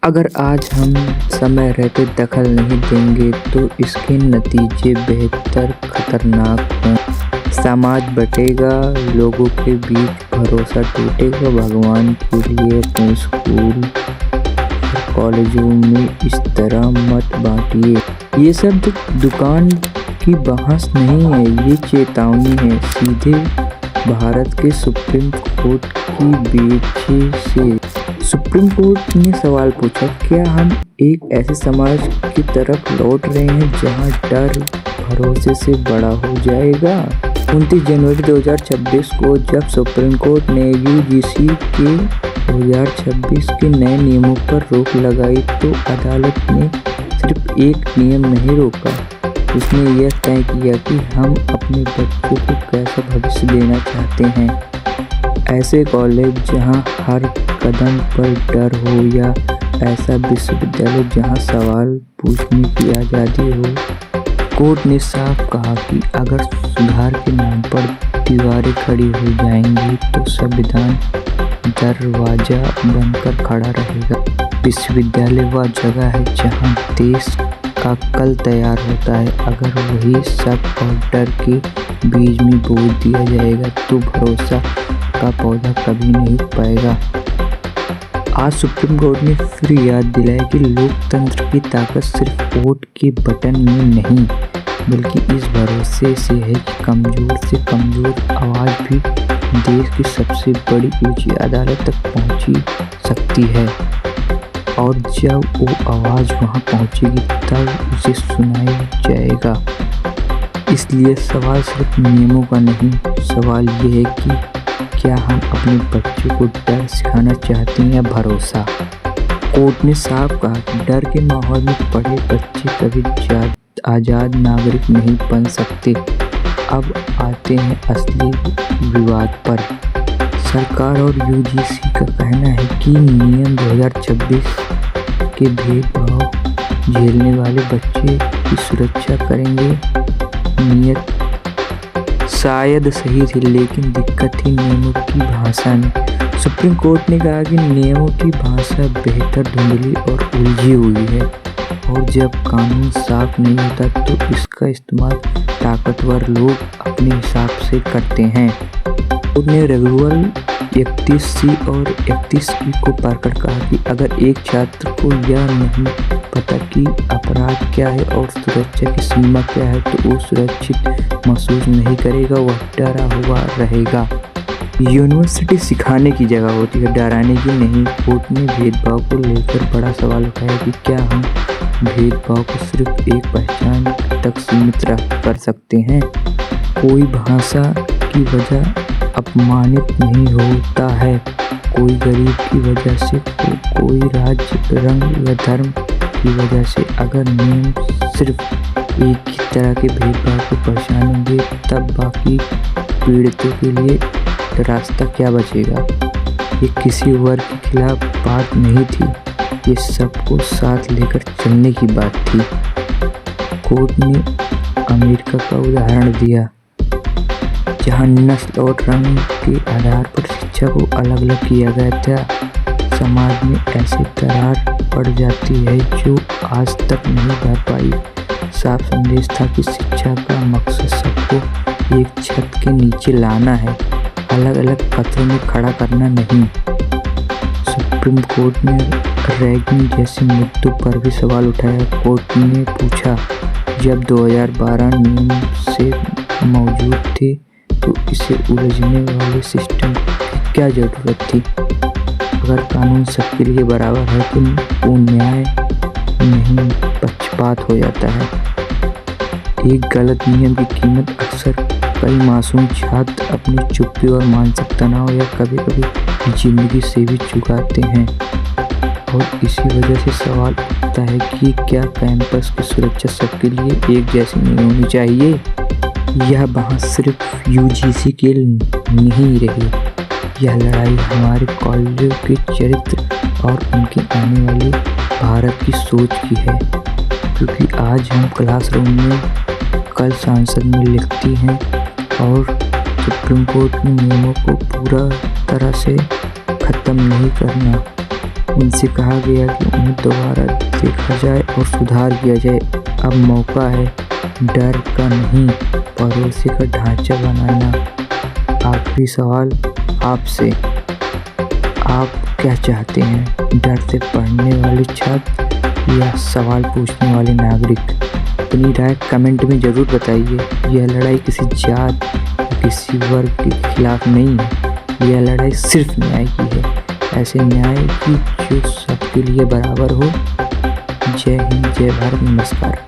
अगर आज हम समय रहते दखल नहीं देंगे तो इसके नतीजे बेहतर खतरनाक हों। समाज बटेगा, लोगों के बीच भरोसा टूटेगा। भगवान के लिए अपने स्कूल और कॉलेजों में इस तरह मत बांटिए। ये सब दुकान की बहस नहीं है, ये चेतावनी है सीधे भारत के सुप्रीम कोर्ट की बेंच से। सुप्रीम कोर्ट ने सवाल पूछा, क्या हम एक ऐसे समाज की तरफ लौट रहे हैं जहां डर भरोसे से बड़ा हो जाएगा। 29 जनवरी 2026 को जब सुप्रीम कोर्ट ने यूजीसी के 2026 के नए नियमों पर रोक लगाई तो अदालत ने सिर्फ एक नियम नहीं रोका, उसने यह तय किया कि हम अपने बच्चों को कैसा भविष्य देना चाहते हैं। ऐसे कॉलेज जहां हर कदम पर डर हो या ऐसा विश्वविद्यालय जहां सवाल पूछने की आज़ादी हो। कोर्ट ने साफ कहा कि अगर सुधार के नाम पर दीवारें खड़ी हो जाएंगी तो संविधान दरवाजा बनकर खड़ा रहेगा। विश्वविद्यालय वह जगह है जहां देश का कल तैयार होता है। अगर वही शक और डर के बीज में बो दिया जाएगा तो भरोसा का पौधा कभी नहीं पाएगा। आज सुप्रीम कोर्ट ने फिर याद दिलाया कि लोकतंत्र की ताकत सिर्फ वोट के बटन में नहीं बल्कि इस भरोसे से है कि कमजोर से कमजोर आवाज़ भी देश की सबसे बड़ी ऊंची अदालत तक पहुंची सकती है। और जब वो आवाज़ वहां पहुंचेगी तब उसे सुनाया जाएगा। इसलिए सवाल सिर्फ नियमों का नहीं, सवाल ये है कि क्या हम अपने बच्चों को डर सिखाना चाहते हैं या भरोसा। कोर्ट ने साफ कहा कि डर के माहौल में पढ़े बच्चे कभी आज़ाद नागरिक नहीं बन सकते। अब आते हैं असली विवाद पर। सरकार और यूजीसी का कहना है कि नियम 2026 के भेदभाव झेलने वाले बच्चे की सुरक्षा करेंगे। नियत शायद सही थी, लेकिन दिक्कत थी नियमों की भाषा में। सुप्रीम कोर्ट ने कहा कि नियमों की भाषा बेहतर धुंधली और उलझी हुई है और जब कानून साफ नहीं होता तो इसका इस्तेमाल ताकतवर लोग अपने हिसाब से करते हैं। कोर्ट ने रेगुलर 31C और 31E को पढ़कर कहा कि अगर एक छात्र को यह नहीं पता कि अपराध क्या है और सुरक्षा की सीमा क्या है तो वो सुरक्षित महसूस नहीं करेगा, वह डरा हुआ रहेगा। यूनिवर्सिटी सिखाने की जगह होती है, डराने की नहीं। कोर्ट ने भेदभाव को लेकर बड़ा सवाल उठाया कि क्या हम भेदभाव को सिर्फ एक पहचान तक सीमित कर सकते हैं। कोई भाषा की वजह अपमानित नहीं होता है, कोई गरीब की वजह से, कोई राज्य, रंग या धर्म की वजह से। अगर नियम सिर्फ एक ही तरह के भेदभाव को पहचानेंगे तब बाकी पीड़ितों के लिए रास्ता क्या बचेगा। ये किसी वर्ग के खिलाफ बात नहीं थी, ये सबको साथ लेकर चलने की बात थी। कोर्ट ने अमेरिका का उदाहरण दिया जहां नस्ल और रंग के आधार पर शिक्षा को अलग अलग किया गया था। समाज में ऐसी दरार पड़ जाती है जो आज तक नहीं भर पाई। साफ संदेश था कि शिक्षा का मकसद सबको एक छत के नीचे लाना है, अलग अलग पत्रों में खड़ा करना नहीं। सुप्रीम कोर्ट ने रैगिंग जैसे मुद्दों पर भी सवाल उठाया। कोर्ट ने पूछा, जब 2012 नियम से मौजूद थे तो इसे उलझने वाले सिस्टम की क्या ज़रूरत थी। अगर कानून सबके लिए बराबर है तो वो न्याय नहीं पक्षपात हो जाता है। एक गलत नियम की कीमत अक्सर कई मासूम छात्र अपनी चुप्पी और मानसिक तनाव या कभी कभी जिंदगी से भी चुकाते हैं। और इसी वजह से सवाल उठता है कि क्या कैंपस की सुरक्षा सबके लिए एक जैसी नहीं होनी चाहिए। यह बहस सिर्फ यूजीसी के नहीं रही, यह लड़ाई हमारे कॉलेजों के चरित्र और उनकी आने वाली भारत की सोच की है। क्योंकि आज हम क्लासरूम में, कल संसद में लिखती हैं और सुप्रीम कोर्ट के नियमों को पूरा तरह से ख़त्म नहीं करना इनसे कहा गया कि उन्हें दोबारा देखा जाए और सुधार किया जाए। अब मौका है डर का नहीं, भरोसे का ढांचा बनाना। आखिरी सवाल आपसे, आप क्या चाहते हैं, डर से पढ़ने वाले छात्र या सवाल पूछने वाले नागरिक? अपनी राय कमेंट में ज़रूर बताइए। यह लड़ाई किसी जात या किसी वर्ग के खिलाफ नहीं है, यह लड़ाई सिर्फ न्याय की है, ऐसे न्याय की जो सबके लिए बराबर हो। जय हिंद, जय भारत, नमस्कार।